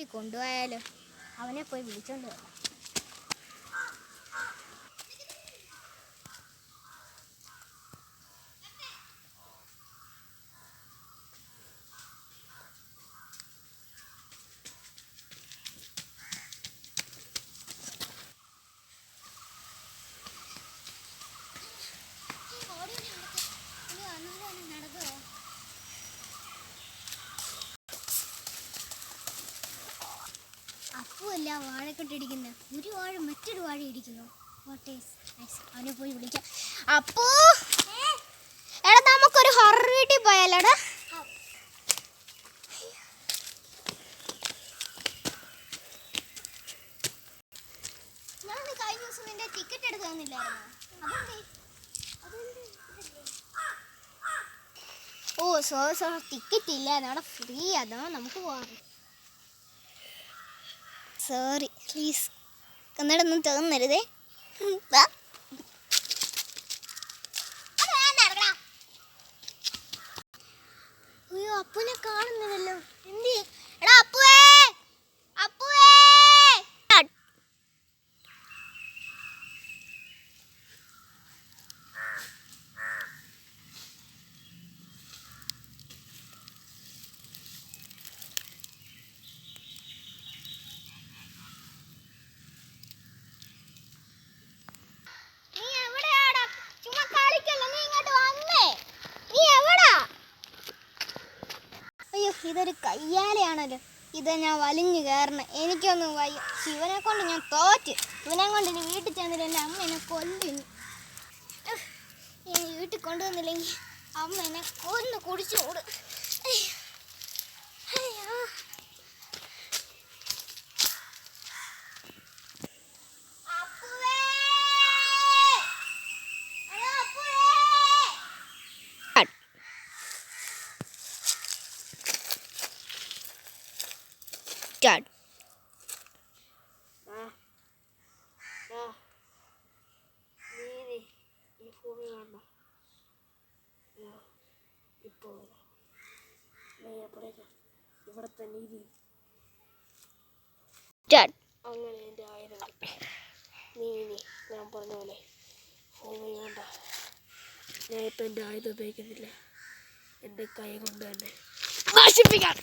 വീട്ടിൽ കൊണ്ടുപോയാലോ? അവനെ പോയി വിളിച്ചോണ്ട് വരാം. അപ്പുവല്ല വാഴക്കെട്ടിടിക്കുന്നത്, ഒരു വാഴ മറ്റൊരു വാഴ ഇടിക്കുന്നു. അവനെ പോയി വിളിക്കാം. അപ്പൂ, എടാ നമുക്കൊരു ഹൊറർ വീട്ടിൽ പോയാലോടാ? ഞാൻ കഴിഞ്ഞ ദിവസം നിന്റെ ടിക്കറ്റ് എടുത്ത് തന്നില്ലായിരുന്നോ? ഓ സോറി, ടിക്കറ്റ് ഇല്ല, അവിടെ ഫ്രീ, അതാണ് നമുക്ക് പോകാം. സോറി പ്ലീസ്, കന്നഡൊന്നും തോന്നരുതേ. അയ്യോ, അപ്പുനെ കാണുന്നില്ലല്ലോ. എന്തി? എടാ അപ്പുവേ, അപ്പുവേ. ഇതൊരു കയ്യാലയാണല്ലോ, ഇത് ഞാൻ വലിഞ്ഞു കയറണം. എനിക്കൊന്നും വയ്യ. ശിവനെ കൊണ്ട് ഞാൻ തോറ്റ്. ഇവനെ കൊണ്ട് ഇനി വീട്ടിൽ ചെന്നിട്ട് എൻ്റെ അമ്മ എന്നെ കൊല്ലുന്നു. വീട്ടിൽ കൊണ്ടുവന്നില്ലെങ്കിൽ അമ്മ എന്നെ കൊന്ന് കുടിച്ചു ഓടും. Dad. Dad. അങ്ങനെ എൻ്റെ ആയുധം കിട്ടി. നീ ഞാൻ പറഞ്ഞ പോലെ ഭൂമി വേണ്ട. ഞാൻ ഇപ്പം എൻ്റെ ആയുധം ഉപയോഗിക്കുന്നില്ല, എൻ്റെ കൈ കൊണ്ട് തന്നെ നശിപ്പിക്കാൻ.